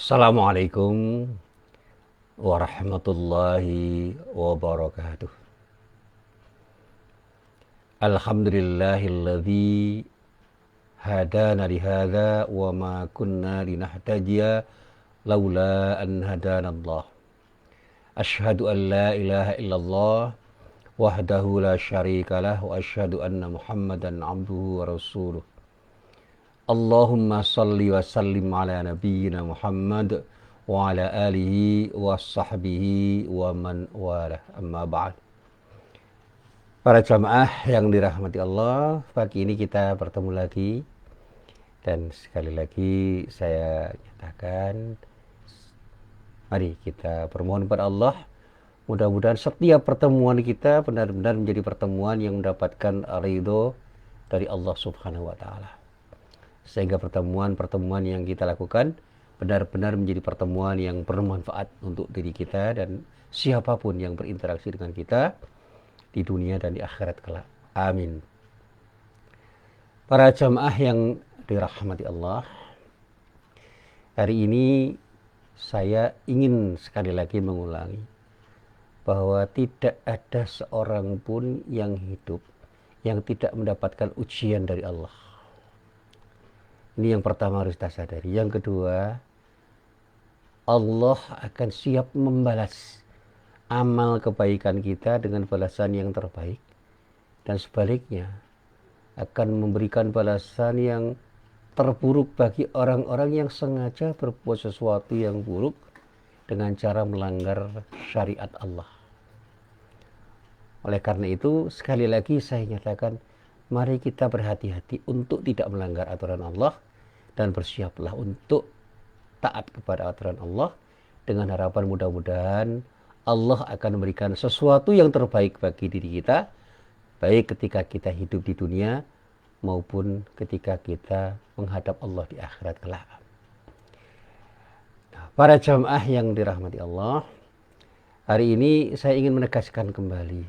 Assalamualaikum warahmatullahi wabarakatuh. Alhamdulillahilladzi hadana lihadza wa ma kunna linahtadiya laula an hadanallah. Asyhadu an la ilaha illallah wahdahu la syarikalah wa asyhadu anna Muhammadan abduhu wa rasuluh. Allahumma salli wa sallim ala nabiyyina Muhammad wa ala alihi wa sahbihi wa man walah, amma ba'd. Para jamaah yang dirahmati Allah, pagi ini kita bertemu lagi dan sekali lagi saya nyatakan mari kita bermohon kepada Allah, mudah-mudahan setiap pertemuan kita benar-benar menjadi pertemuan yang mendapatkan ridho dari Allah Subhanahu wa taala. Sehingga pertemuan-pertemuan yang kita lakukan benar-benar menjadi pertemuan yang bermanfaat untuk diri kita dan siapapun yang berinteraksi dengan kita di dunia dan di akhirat kelak. Amin. Para jamaah yang dirahmati Allah, hari ini saya ingin sekali lagi mengulangi bahwa tidak ada seorang pun yang hidup yang tidak mendapatkan ujian dari Allah. Ini yang pertama harus kita sadari. Yang kedua, Allah akan siap membalas amal kebaikan kita dengan balasan yang terbaik. Dan sebaliknya, akan memberikan balasan yang terburuk bagi orang-orang yang sengaja berbuat sesuatu yang buruk dengan cara melanggar syariat Allah. Oleh karena itu, sekali lagi saya nyatakan, mari kita berhati-hati untuk tidak melanggar aturan Allah dan bersiaplah untuk taat kepada aturan Allah dengan harapan mudah-mudahan Allah akan memberikan sesuatu yang terbaik bagi diri kita, baik ketika kita hidup di dunia maupun ketika kita menghadap Allah di akhirat kelak. Nah, para jamaah yang dirahmati Allah, hari ini saya ingin menegaskan kembali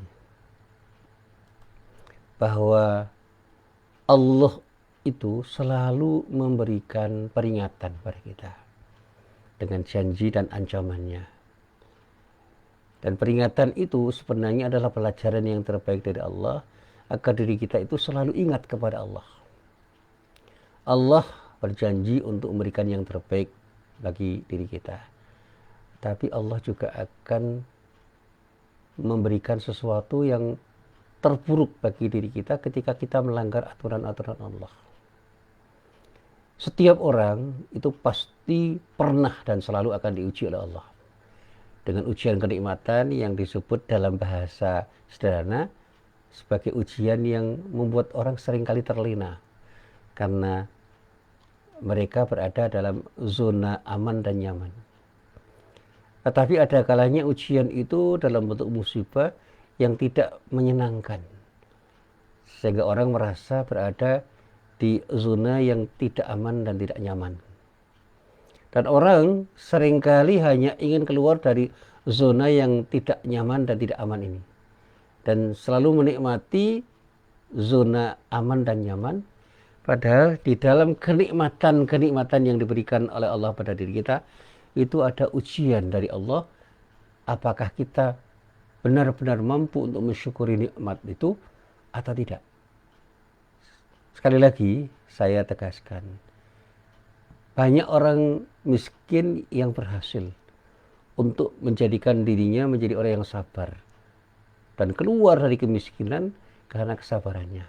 bahwa Allah itu selalu memberikan peringatan pada kita dengan janji dan ancamannya. Dan peringatan itu sebenarnya adalah pelajaran yang terbaik dari Allah agar diri kita itu selalu ingat kepada Allah. Allah berjanji untuk memberikan yang terbaik bagi diri kita. Tapi Allah juga akan memberikan sesuatu yang terburuk bagi diri kita ketika kita melanggar aturan-aturan Allah. Setiap orang itu pasti pernah dan selalu akan diuji oleh Allah dengan ujian kenikmatan yang disebut dalam bahasa sederhana sebagai ujian yang membuat orang seringkali terlena karena mereka berada dalam zona aman dan nyaman. Tetapi ada kalanya ujian itu dalam bentuk musibah yang tidak menyenangkan sehingga orang merasa berada di zona yang tidak aman dan tidak nyaman. Dan orang seringkali hanya ingin keluar dari zona yang tidak nyaman dan tidak aman ini. Dan selalu menikmati zona aman dan nyaman. Padahal di dalam kenikmatan-kenikmatan yang diberikan oleh Allah pada diri kita, itu ada ujian dari Allah. Apakah kita benar-benar mampu untuk mensyukuri nikmat itu atau tidak? Sekali lagi saya tegaskan, banyak orang miskin yang berhasil untuk menjadikan dirinya menjadi orang yang sabar dan keluar dari kemiskinan karena kesabarannya.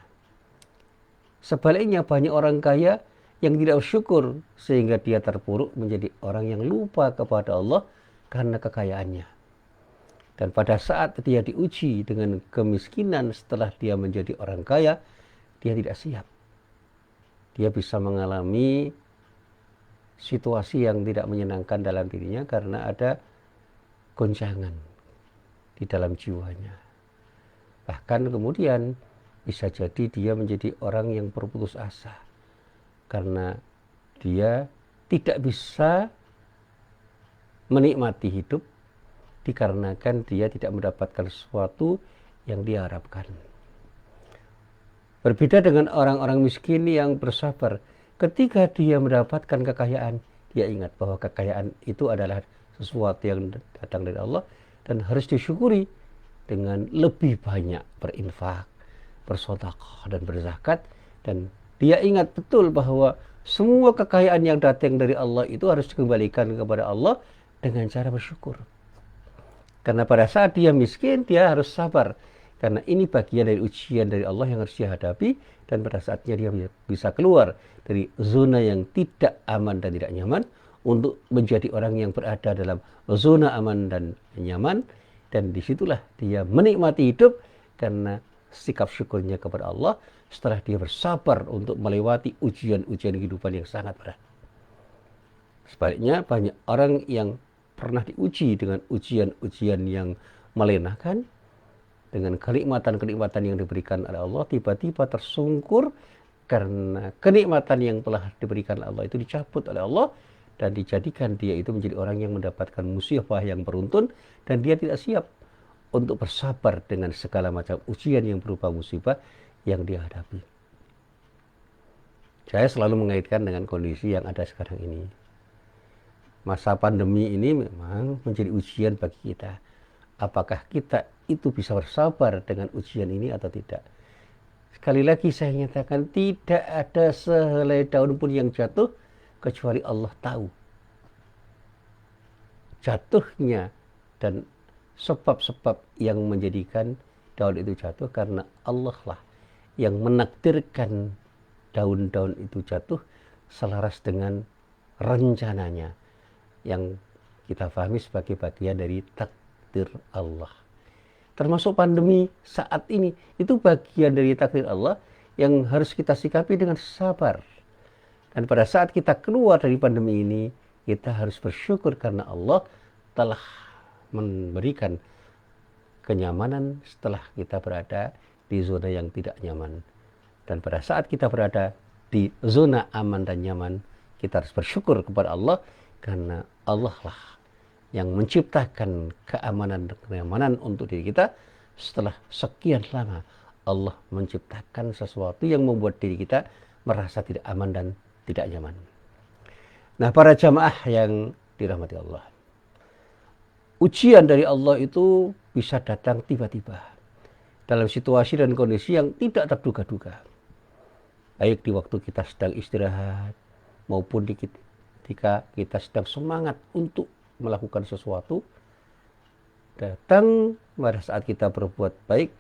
Sebaliknya banyak orang kaya yang tidak bersyukur sehingga dia terpuruk menjadi orang yang lupa kepada Allah karena kekayaannya. Dan pada saat dia diuji dengan kemiskinan setelah dia menjadi orang kaya, dia tidak siap. Dia bisa mengalami situasi yang tidak menyenangkan dalam dirinya karena ada goncangan di dalam jiwanya. Bahkan kemudian bisa jadi dia menjadi orang yang berputus asa karena dia tidak bisa menikmati hidup dikarenakan dia tidak mendapatkan sesuatu yang diharapkan. Berbeda dengan orang-orang miskin yang bersabar. Ketika dia mendapatkan kekayaan, dia ingat bahwa kekayaan itu adalah sesuatu yang datang dari Allah dan harus disyukuri dengan lebih banyak berinfak, bersedekah dan berzakat. Dan dia ingat betul bahwa semua kekayaan yang datang dari Allah itu harus dikembalikan kepada Allah dengan cara bersyukur. Karena pada saat dia miskin, dia harus sabar. Karena ini bagian dari ujian dari Allah yang harus dia hadapi. Dan pada saatnya dia bisa keluar dari zona yang tidak aman dan tidak nyaman, untuk menjadi orang yang berada dalam zona aman dan nyaman. Dan disitulah dia menikmati hidup karena sikap syukurnya kepada Allah setelah dia bersabar untuk melewati ujian-ujian kehidupan yang sangat berat. Sebaliknya, banyak orang yang pernah diuji dengan ujian-ujian yang melenakan, dengan kenikmatan-kenikmatan yang diberikan oleh Allah, tiba-tiba tersungkur karena kenikmatan yang telah diberikan Allah itu dicabut oleh Allah dan dijadikan dia itu menjadi orang yang mendapatkan musibah yang beruntun, dan dia tidak siap untuk bersabar dengan segala macam ujian yang berupa musibah yang dia hadapi. Saya selalu mengaitkan dengan kondisi yang ada sekarang ini. Masa pandemi ini memang menjadi ujian bagi kita. Apakah kita itu bisa bersabar dengan ujian ini atau tidak? Sekali lagi saya nyatakan, tidak ada sehelai daun pun yang jatuh kecuali Allah tahu jatuhnya dan sebab-sebab yang menjadikan daun itu jatuh, karena Allah lah yang menakdirkan daun-daun itu jatuh selaras dengan rencananya, yang kita pahami sebagai bagian dari takdir Allah. Termasuk pandemi saat ini, itu bagian dari takdir Allah yang harus kita sikapi dengan sabar. Dan pada saat kita keluar dari pandemi ini, kita harus bersyukur karena Allah telah memberikan kenyamanan setelah kita berada di zona yang tidak nyaman. Dan pada saat kita berada di zona aman dan nyaman, kita harus bersyukur kepada Allah, karena Allah lah yang menciptakan keamanan dan kenyamanan untuk diri kita. Setelah sekian lama, Allah menciptakan sesuatu yang membuat diri kita merasa tidak aman dan tidak nyaman. Nah, para jamaah yang dirahmati Allah, ujian dari Allah itu bisa datang tiba-tiba dalam situasi dan kondisi yang tidak terduga-duga. Baik di waktu kita sedang istirahat, maupun ketika kita sedang semangat untuk melakukan sesuatu, datang pada saat kita berbuat baik,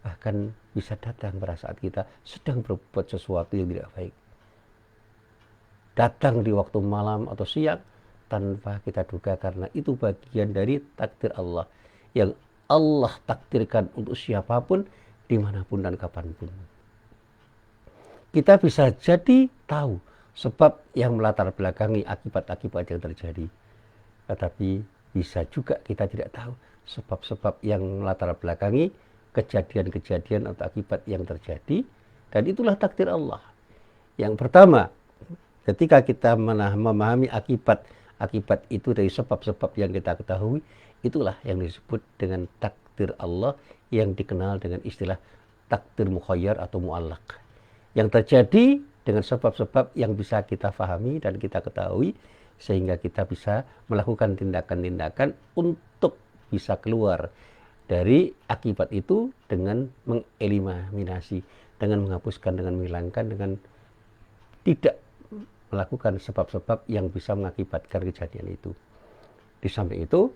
bahkan bisa datang pada saat kita sedang berbuat sesuatu yang tidak baik. Datang di waktu malam atau siang tanpa kita duga, karena itu bagian dari takdir Allah yang Allah takdirkan untuk siapapun, dimanapun dan kapanpun. Kita bisa jadi tahu sebab yang melatar belakangi akibat-akibat yang terjadi, tetapi bisa juga kita tidak tahu sebab-sebab yang melatar belakangi kejadian-kejadian atau akibat yang terjadi. Dan itulah takdir Allah. Yang pertama, ketika kita memahami akibat itu dari sebab-sebab yang kita ketahui, itulah yang disebut dengan takdir Allah, yang dikenal dengan istilah takdir mukhayyar atau mu'allaq, yang terjadi dengan sebab-sebab yang bisa kita fahami dan kita ketahui, sehingga kita bisa melakukan tindakan-tindakan untuk bisa keluar dari akibat itu dengan mengeliminasi, dengan menghapuskan, dengan menghilangkan, dengan tidak melakukan sebab-sebab yang bisa mengakibatkan kejadian itu. Di samping itu,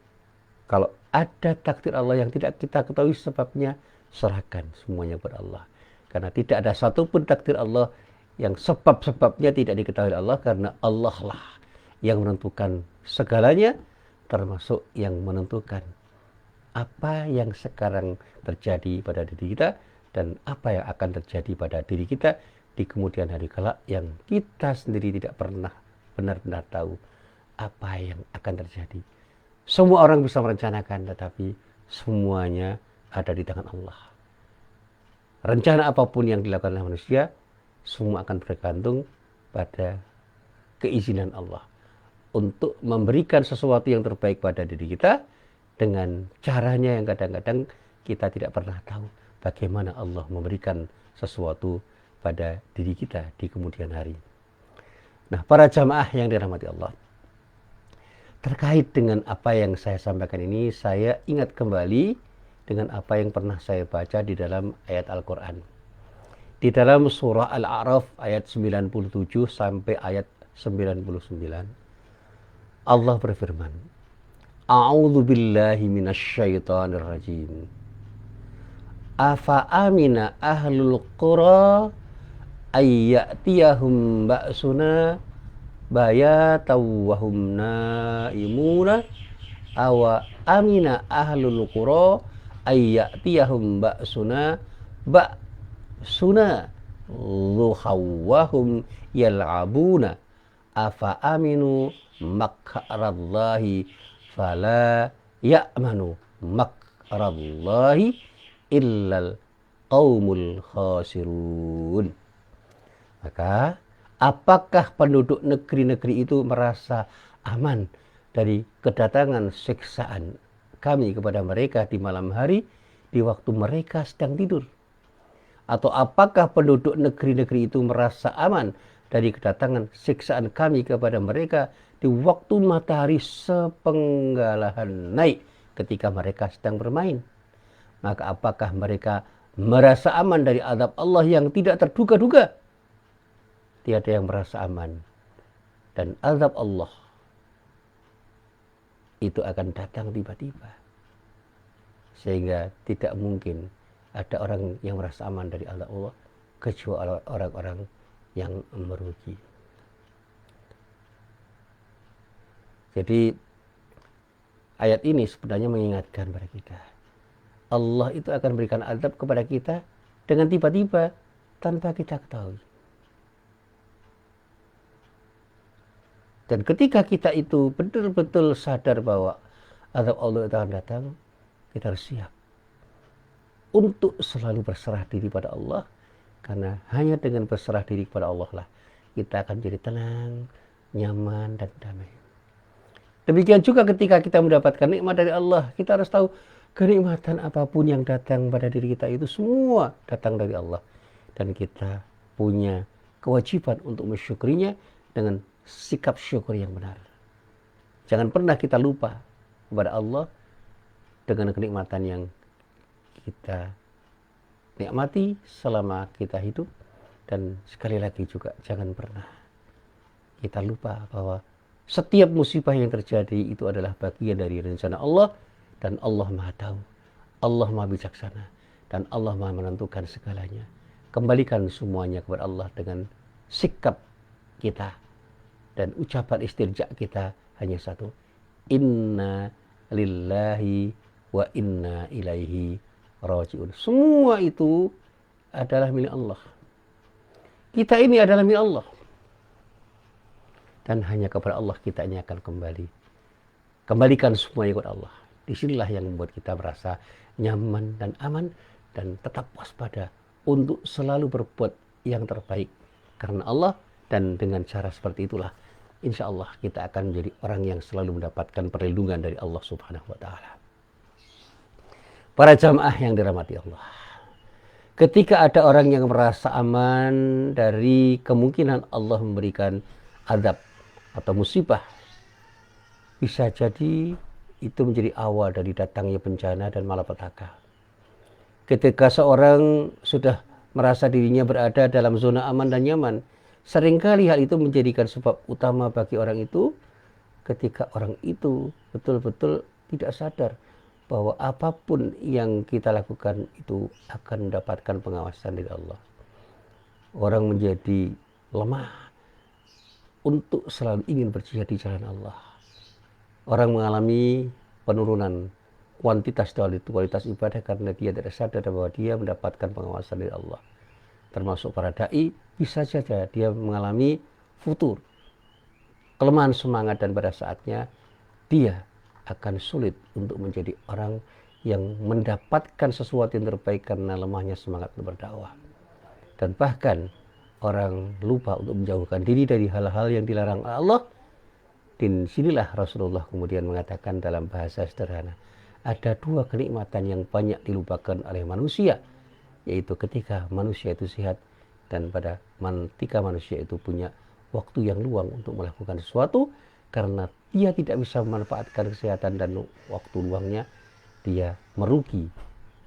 kalau ada takdir Allah yang tidak kita ketahui sebabnya, serahkan semuanya kepada Allah. Karena tidak ada satupun takdir Allah yang sebab-sebabnya tidak diketahui Allah, karena Allah lah yang menentukan segalanya, termasuk yang menentukan apa yang sekarang terjadi pada diri kita dan apa yang akan terjadi pada diri kita di kemudian hari kelak, yang kita sendiri tidak pernah benar-benar tahu apa yang akan terjadi. Semua orang bisa merencanakan, tetapi semuanya ada di tangan Allah. Rencana apapun yang dilakukan oleh manusia, semua akan bergantung pada keizinan Allah untuk memberikan sesuatu yang terbaik pada diri kita, dengan caranya yang kadang-kadang kita tidak pernah tahu bagaimana Allah memberikan sesuatu pada diri kita di kemudian hari. Nah, para jamaah yang dirahmati Allah, terkait dengan apa yang saya sampaikan ini, saya ingat kembali dengan apa yang pernah saya baca di dalam ayat Al-Quran. Di dalam surah Al-A'raf ayat 97 sampai ayat 99, Allah berfirman, A'udzu billahi minasyaitonir rajim. Afa amina ahlul qura ayyatiyahum ba'suna bayataw wa hum naimuna awa amina ahlul qura ayyatiyahum ba'suna luhawahum yal'abuna afa aminu makrallahi fala ya'manu makrallahi illal qaumul khasirun. Maka apakah penduduk negeri-negeri itu merasa aman dari kedatangan siksaan kami kepada mereka di malam hari di waktu mereka sedang tidur? Atau apakah penduduk negeri-negeri itu merasa aman dari kedatangan siksaan kami kepada mereka di waktu matahari sepenggalahan naik ketika mereka sedang bermain? Maka apakah mereka merasa aman dari azab Allah yang tidak terduga-duga? Tiada yang merasa aman. Dan azab Allah itu akan datang tiba-tiba. Sehingga tidak mungkin ada orang yang merasa aman dari azab Allah kecuali orang-orang yang merugi. Jadi ayat ini sebenarnya mengingatkan kepada kita. Allah itu akan berikan azab kepada kita dengan tiba-tiba tanpa kita ketahui. Dan ketika kita itu betul-betul sadar bahwa azab Allah itu akan datang, kita harus siap untuk selalu berserah diri pada Allah. Karena hanya dengan berserah diri kepada Allah lah kita akan jadi tenang, nyaman, dan damai. Demikian juga ketika kita mendapatkan nikmat dari Allah, kita harus tahu kenikmatan apapun yang datang pada diri kita itu semua datang dari Allah. Dan kita punya kewajiban untuk mensyukurinya dengan sikap syukur yang benar. Jangan pernah kita lupa kepada Allah dengan kenikmatan yang kita nikmati selama kita hidup. Dan sekali lagi juga jangan pernah kita lupa bahwa setiap musibah yang terjadi itu adalah bagian dari rencana Allah. Dan Allah Maha Tahu, Allah Maha Bijaksana, dan Allah Maha Menentukan segalanya. Kembalikan semuanya kepada Allah dengan sikap kita dan ucapan istirja kita hanya satu. Inna lillahi wa inna ilaihi raji'un. Semua itu adalah milik Allah. Kita ini adalah milik Allah. Dan hanya kepada Allah kita ini akan kembali. Kembalikan semuanya kepada Allah. Disinilah yang membuat kita merasa nyaman dan aman dan tetap waspada untuk selalu berbuat yang terbaik karena Allah. Dan dengan cara seperti itulah insya Allah kita akan menjadi orang yang selalu mendapatkan perlindungan dari Allah Subhanahu wa Ta'ala. Para jamaah yang dirahmati Allah, ketika ada orang yang merasa aman dari kemungkinan Allah memberikan azab atau musibah, bisa jadi itu menjadi awal dari datangnya bencana dan malapetaka. Ketika seorang sudah merasa dirinya berada dalam zona aman dan nyaman, seringkali hal itu menjadikan sebab utama bagi orang itu ketika orang itu betul-betul tidak sadar bahwa apapun yang kita lakukan itu akan mendapatkan pengawasan dari Allah. Orang menjadi lemah untuk selalu ingin berjihad di jalan Allah. Orang mengalami penurunan kuantitas dari kualitas ibadah karena dia tidak sadar bahwa dia mendapatkan pengawasan dari Allah. Termasuk para da'i, bisa saja dia mengalami futur, kelemahan semangat, dan pada saatnya dia akan sulit untuk menjadi orang yang mendapatkan sesuatu yang terbaik karena lemahnya semangat untuk berdakwah. Dan bahkan orang lupa untuk menjauhkan diri dari hal-hal yang dilarang Allah. Dan sinilah Rasulullah kemudian mengatakan dalam bahasa sederhana, ada dua kenikmatan yang banyak dilupakan oleh manusia, yaitu ketika manusia itu sehat dan ketika manusia itu punya waktu yang luang untuk melakukan sesuatu. karena dia tidak bisa memanfaatkan kesehatan dan waktu luangnya, dia merugi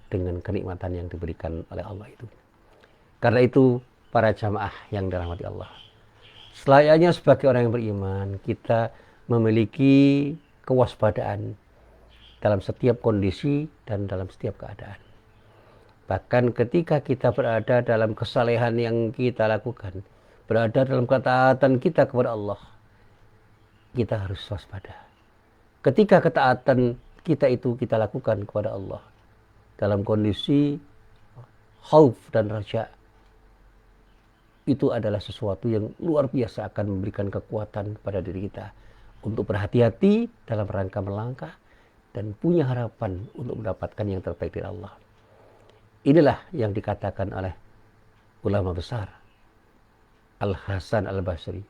dengan kenikmatan yang diberikan oleh Allah itu. Karena itu, para jamaah yang dirahmati Allah, selayaknya sebagai orang yang beriman, kita memiliki kewaspadaan dalam setiap kondisi dan dalam setiap keadaan. Bahkan ketika kita berada dalam kesalehan yang kita lakukan, berada dalam ketaatan kita kepada Allah, kita harus waspada. Ketika ketaatan kita itu kita lakukan kepada Allah dalam kondisi khauf dan raja, itu adalah sesuatu yang luar biasa akan memberikan kekuatan pada diri kita untuk berhati-hati dalam rangka melangkah dan punya harapan untuk mendapatkan yang terbaik dari Allah. Inilah yang dikatakan oleh ulama besar Al-Hasan Al-Basri.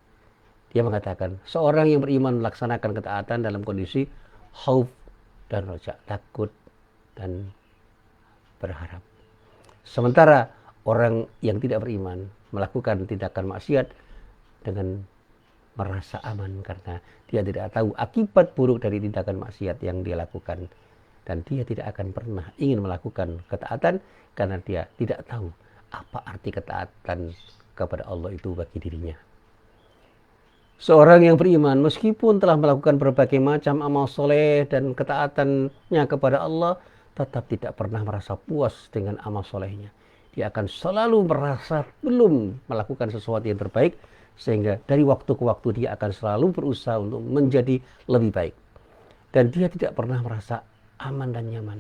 Dia mengatakan, seorang yang beriman melaksanakan ketaatan dalam kondisi khauf dan raja, takut dan berharap. Sementara orang yang tidak beriman melakukan tindakan maksiat dengan merasa aman karena dia tidak tahu akibat buruk dari tindakan maksiat yang dia lakukan, dan dia tidak akan pernah ingin melakukan ketaatan karena dia tidak tahu apa arti ketaatan kepada Allah itu bagi dirinya. Seorang yang beriman meskipun telah melakukan berbagai macam amal soleh dan ketaatannya kepada Allah, tetap tidak pernah merasa puas dengan amal solehnya. Dia akan selalu merasa belum melakukan sesuatu yang terbaik, sehingga dari waktu ke waktu dia akan selalu berusaha untuk menjadi lebih baik. Dan dia tidak pernah merasa aman dan nyaman,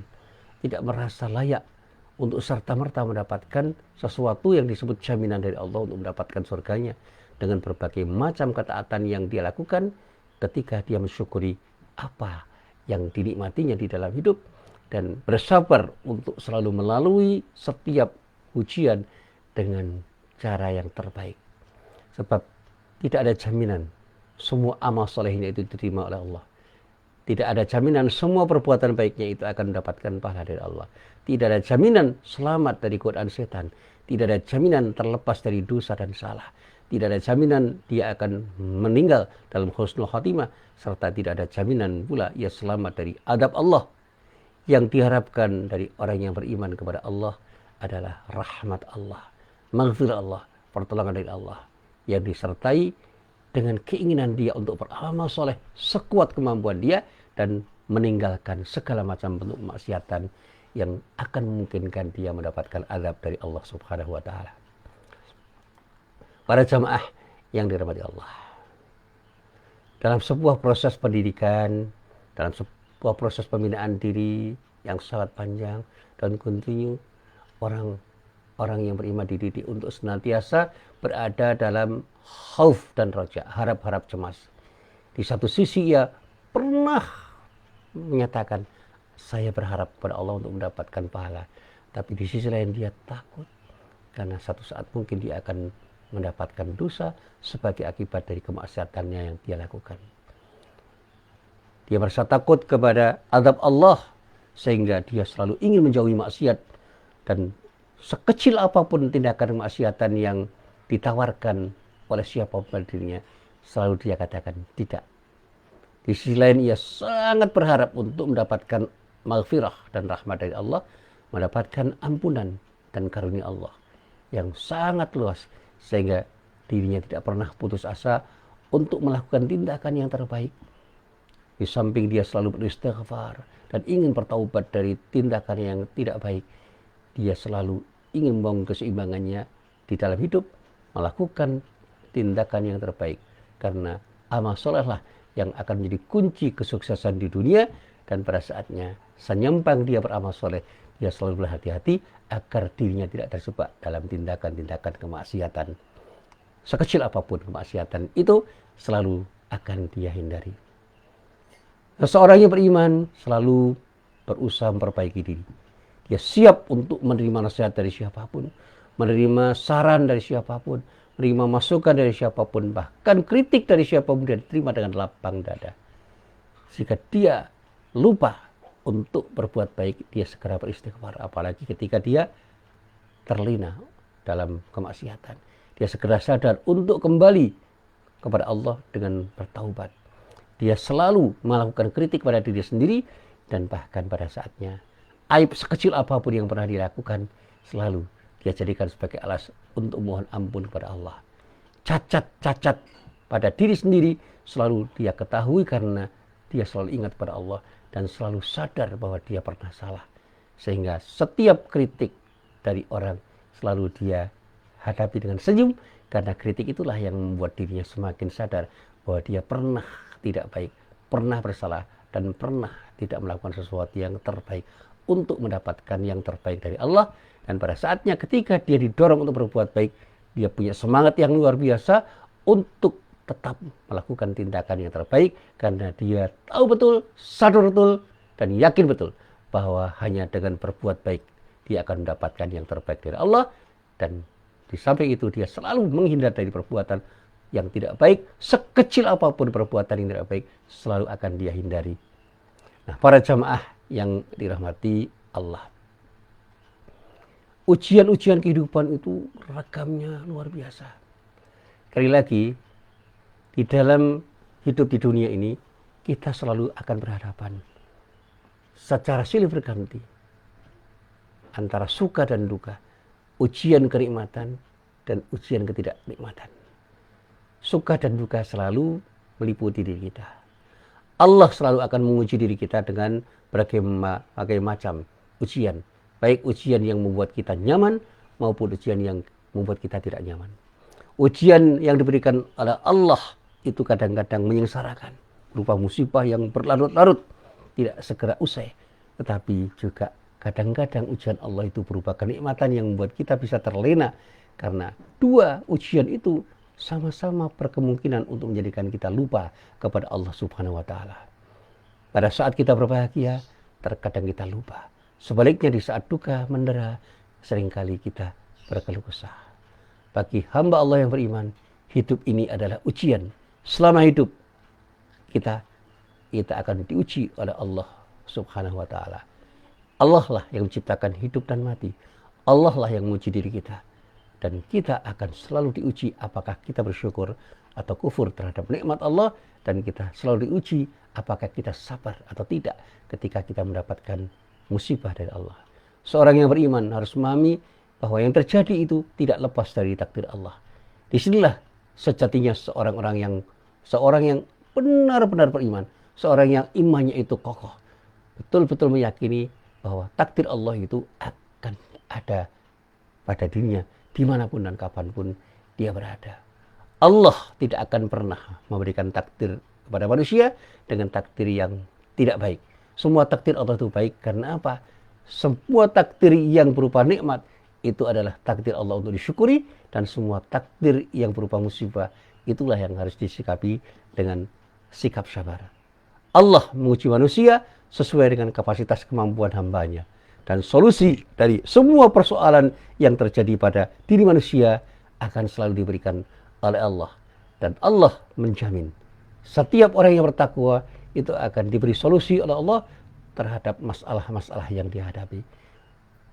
tidak merasa layak untuk serta-merta mendapatkan sesuatu yang disebut jaminan dari Allah untuk mendapatkan surganya dengan berbagai macam ketaatan yang dia lakukan ketika dia mensyukuri apa yang dinikmatinya di dalam hidup dan bersabar untuk selalu melalui setiap ujian dengan cara yang terbaik. Sebab tidak ada jaminan semua amal solehnya itu diterima oleh Allah. Tidak ada jaminan semua perbuatan baiknya itu akan mendapatkan pahala dari Allah. Tidak ada jaminan selamat dari godaan setan. Tidak ada jaminan terlepas dari dosa dan salah. Tidak ada jaminan dia akan meninggal dalam husnul khatimah. Serta tidak ada jaminan pula ia selamat dari adab Allah. Yang diharapkan dari orang yang beriman kepada Allah adalah rahmat Allah, maghfirah Allah, pertolongan dari Allah, yang disertai dengan keinginan dia untuk beramal soleh sekuat kemampuan dia dan meninggalkan segala macam bentuk kemaksiatan yang akan memungkinkan dia mendapatkan azab dari Allah Subhanahu wa taala. Para jamaah yang dirahmati Allah, dalam sebuah proses pendidikan, dalam sebuah proses pembinaan diri yang sangat panjang dan kontinu, orang yang beriman dididik untuk senantiasa berada dalam khauf dan raja, harap-harap cemas. Di satu sisi ia pernah menyatakan, saya berharap kepada Allah untuk mendapatkan pahala. Tapi di sisi lain dia takut karena satu saat mungkin dia akan mendapatkan dosa sebagai akibat dari kemaksiatannya yang dia lakukan. Dia merasa takut kepada azab Allah sehingga dia selalu ingin menjauhi maksiat, dan sekecil apapun tindakan kemaksiatan yang ditawarkan oleh siapapun pada dirinya, selalu dia katakan tidak. Di sisi lain ia sangat berharap untuk mendapatkan maghfirah dan rahmat dari Allah, mendapatkan ampunan dan karunia Allah yang sangat luas, sehingga dirinya tidak pernah putus asa untuk melakukan tindakan yang terbaik. Di samping dia selalu beristighfar dan ingin bertaubat dari tindakan yang tidak baik, dia selalu ingin membangun keseimbangannya di dalam hidup, melakukan tindakan yang terbaik. Karena amal soleh lah yang akan menjadi kunci kesuksesan di dunia, dan pada saatnya senyampang dia beramal soleh, dia selalu berhati-hati agar dirinya tidak terjebak dalam tindakan-tindakan kemaksiatan. Sekecil apapun kemaksiatan itu selalu akan dia hindari. Seseorang yang beriman selalu berusaha memperbaiki diri. Dia siap untuk menerima nasihat dari siapapun, menerima saran dari siapapun, menerima masukan dari siapapun, bahkan kritik dari siapapun dia diterima dengan lapang dada. Jika dia lupa untuk berbuat baik, dia segera beristighfar. Apalagi ketika dia terlena dalam kemaksiatan, dia segera sadar untuk kembali kepada Allah dengan bertaubat. Dia selalu melakukan kritik pada diri sendiri, dan bahkan pada saatnya aib sekecil apapun yang pernah dilakukan selalu dia jadikan sebagai alas untuk mohon ampun kepada Allah. Cacat-cacat pada diri sendiri selalu dia ketahui karena dia selalu ingat pada Allah dan selalu sadar bahwa dia pernah salah. Sehingga setiap kritik dari orang selalu dia hadapi dengan senyum, karena kritik itulah yang membuat dirinya semakin sadar bahwa dia pernah tidak baik, pernah bersalah, dan pernah tidak melakukan sesuatu yang terbaik untuk mendapatkan yang terbaik dari Allah. Dan pada saatnya ketika dia didorong untuk berbuat baik, dia punya semangat yang luar biasa untuk tetap melakukan tindakan yang terbaik, karena dia tahu betul, sadar betul, dan yakin betul bahwa hanya dengan berbuat baik dia akan mendapatkan yang terbaik dari Allah. Dan di samping itu dia selalu menghindar dari perbuatan yang tidak baik, sekecil apapun perbuatan yang tidak baik selalu akan dia hindari. Nah, para jamaah yang dirahmati Allah, ujian-ujian kehidupan itu ragamnya luar biasa. Sekali lagi, di dalam hidup di dunia ini kita selalu akan berhadapan secara silih berganti antara suka dan duka, ujian kenikmatan dan ujian ketidaknikmatan. Suka dan duka selalu meliputi diri kita. Allah selalu akan menguji diri kita dengan berbagai macam ujian. Baik ujian yang membuat kita nyaman maupun ujian yang membuat kita tidak nyaman. Ujian yang diberikan oleh Allah itu kadang-kadang menyengsarakan, berupa musibah yang berlarut-larut, tidak segera usai. Tetapi juga kadang-kadang ujian Allah itu berupa kenikmatan yang membuat kita bisa terlena, karena dua ujian itu sama-sama berkemungkinan untuk menjadikan kita lupa kepada Allah Subhanahu wa Ta'ala. Pada saat kita berbahagia, terkadang kita lupa. Sebaliknya di saat duka mendera, seringkali kita berkeluh kesah. Bagi hamba Allah yang beriman, hidup ini adalah ujian. Selama hidup kita akan diuji oleh Allah Subhanahu wa Ta'ala. Allah lah yang menciptakan hidup dan mati. Allah lah yang menguji diri kita. Dan kita akan selalu diuji apakah kita bersyukur atau kufur terhadap nikmat Allah. Dan kita selalu diuji apakah kita sabar atau tidak ketika kita mendapatkan musibah dari Allah. Seorang yang beriman harus memahami bahwa yang terjadi itu tidak lepas dari takdir Allah. Disinilah sejatinya seorang yang benar-benar beriman, seorang yang imannya itu kokoh, betul-betul meyakini bahwa takdir Allah itu akan ada pada dirinya dimanapun dan kapanpun dia berada. Allah tidak akan pernah memberikan takdir kepada manusia dengan takdir yang tidak baik. Semua takdir Allah itu baik. Karena apa? Semua takdir yang berupa nikmat itu adalah takdir Allah untuk disyukuri, dan semua takdir yang berupa musibah itulah yang harus disikapi dengan sikap sabar. Allah menguji manusia sesuai dengan kapasitas kemampuan hambanya. Dan solusi dari semua persoalan yang terjadi pada diri manusia akan selalu diberikan oleh Allah. Dan Allah menjamin setiap orang yang bertakwa itu akan diberi solusi oleh Allah terhadap masalah-masalah yang dihadapi.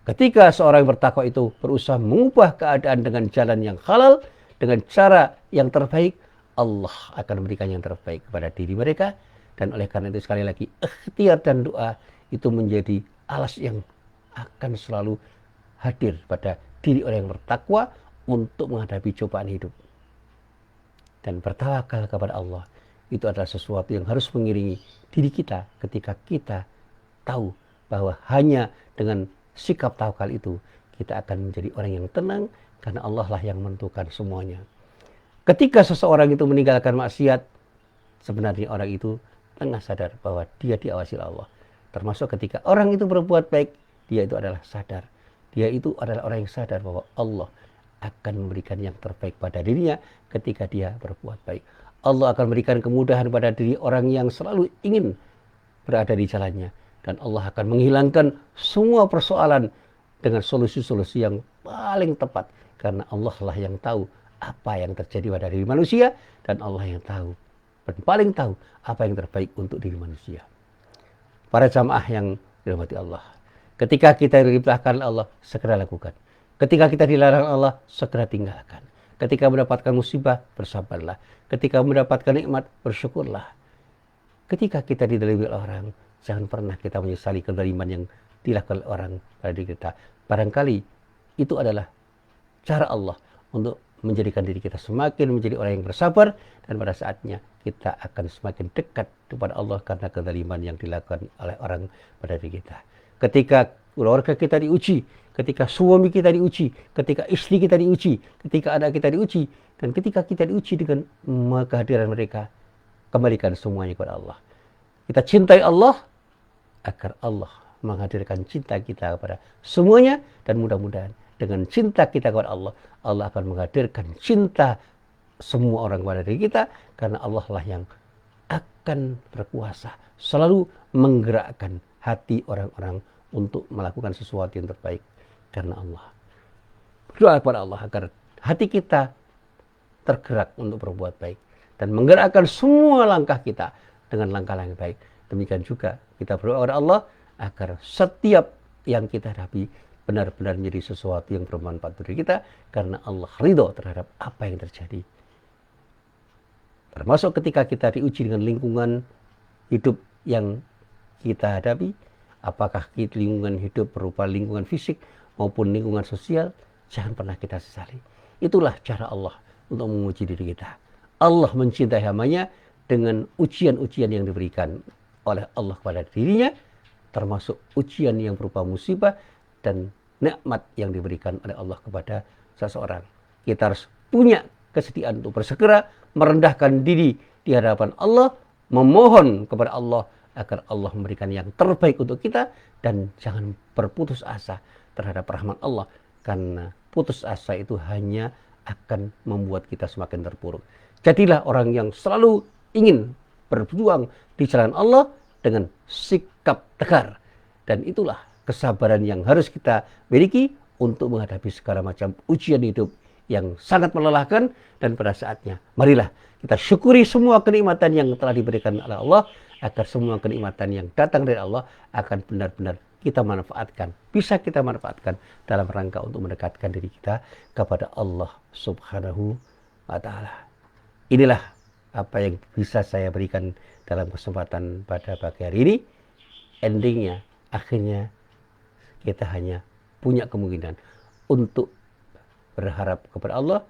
Ketika seorang yang bertakwa itu berusaha mengubah keadaan dengan jalan yang halal, dengan cara yang terbaik, Allah akan memberikan yang terbaik kepada diri mereka. Dan oleh karena itu sekali lagi, ikhtiar dan doa itu menjadi alas yang akan selalu hadir pada diri orang yang bertakwa untuk menghadapi cobaan hidup. Dan bertawakal kepada Allah itu adalah sesuatu yang harus mengiringi diri kita ketika kita tahu bahwa hanya dengan sikap tawakal itu kita akan menjadi orang yang tenang, karena Allah lah yang menentukan semuanya. Ketika seseorang itu meninggalkan maksiat, sebenarnya orang itu tengah sadar bahwa dia diawasi Allah. Termasuk ketika orang itu berbuat baik, dia itu adalah sadar. Dia itu adalah orang yang sadar bahwa Allah akan memberikan yang terbaik pada dirinya ketika dia berbuat baik. Allah akan memberikan kemudahan pada diri orang yang selalu ingin berada di jalannya. Dan Allah akan menghilangkan semua persoalan dengan solusi-solusi yang paling tepat. Karena Allah lah yang tahu apa yang terjadi pada diri manusia, dan Allah yang tahu dan paling tahu apa yang terbaik untuk diri manusia. Para jamaah yang dirahmati Allah, ketika kita diperintahkan Allah, segera lakukan. Ketika kita dilarang Allah, segera tinggalkan. Ketika mendapatkan musibah, bersabarlah. Ketika mendapatkan nikmat, bersyukurlah. ketika kita didolimi oleh orang, jangan pernah kita menyesali kedoliman yang dilakukan oleh orang pada diri kita. Barangkali itu adalah cara Allah untuk menjadikan diri kita semakin menjadi orang yang bersabar, dan pada saatnya kita akan semakin dekat kepada Allah karena kedoliman yang dilakukan oleh orang pada diri kita. Ketika keluarga kita diuji, ketika suami kita diuji, ketika istri kita diuji, ketika anak kita diuji, dan ketika kita diuji dengan kehadiran mereka, kembalikan semuanya kepada Allah. Kita cintai Allah agar Allah menghadirkan cinta kita kepada semuanya, dan mudah-mudahan dengan cinta kita kepada Allah, Allah akan menghadirkan cinta semua orang kepada diri kita, karena Allah lah yang akan berkuasa selalu menggerakkan hati orang-orang untuk melakukan sesuatu yang terbaik karena Allah. Berdoa kepada Allah agar hati kita tergerak untuk berbuat baik dan menggerakkan semua langkah kita dengan langkah-langkah baik. Demikian juga kita berdoa kepada Allah agar setiap yang kita hadapi benar-benar menjadi sesuatu yang bermanfaat bagi kita, karena Allah ridho terhadap apa yang terjadi. Termasuk ketika kita diuji dengan lingkungan hidup yang kita hadapi, apakah lingkungan hidup berupa lingkungan fisik maupun lingkungan sosial, jangan pernah kita sesali. Itulah cara Allah untuk menguji diri kita. Allah mencintai hambanya dengan ujian-ujian yang diberikan oleh Allah kepada dirinya, termasuk ujian yang berupa musibah dan nikmat yang diberikan oleh Allah kepada seseorang. Kita harus punya kesediaan untuk bersegera merendahkan diri di hadapan Allah, memohon kepada Allah agar Allah memberikan yang terbaik untuk kita, dan jangan berputus asa terhadap rahmat Allah, karena putus asa itu hanya akan membuat kita semakin terpuruk. Jadilah orang yang selalu ingin berjuang di jalan Allah dengan sikap tegar, dan itulah kesabaran yang harus kita miliki untuk menghadapi segala macam ujian hidup yang sangat melelahkan. Dan pada saatnya marilah kita syukuri semua kenikmatan yang telah diberikan oleh Allah, agar semua kenikmatan yang datang dari Allah akan benar-benar kita manfaatkan, bisa kita manfaatkan dalam rangka untuk mendekatkan diri kita kepada Allah Subhanahu wa Ta'ala. Inilah apa yang bisa saya berikan dalam kesempatan pada pagi hari ini. Endingnya, akhirnya kita hanya punya kemungkinan untuk berharap kepada Allah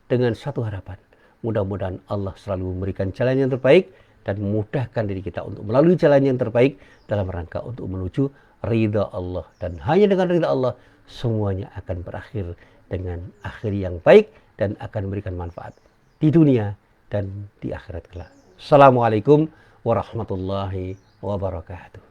dengan satu harapan. Mudah-mudahan Allah selalu memberikan jalan yang terbaik dan memudahkan diri kita untuk melalui jalan yang terbaik dalam rangka untuk menuju ridha Allah. Dan hanya dengan ridha Allah semuanya akan berakhir dengan akhir yang baik dan akan memberikan manfaat di dunia dan di akhirat kelak. Assalamualaikum warahmatullahi wabarakatuh.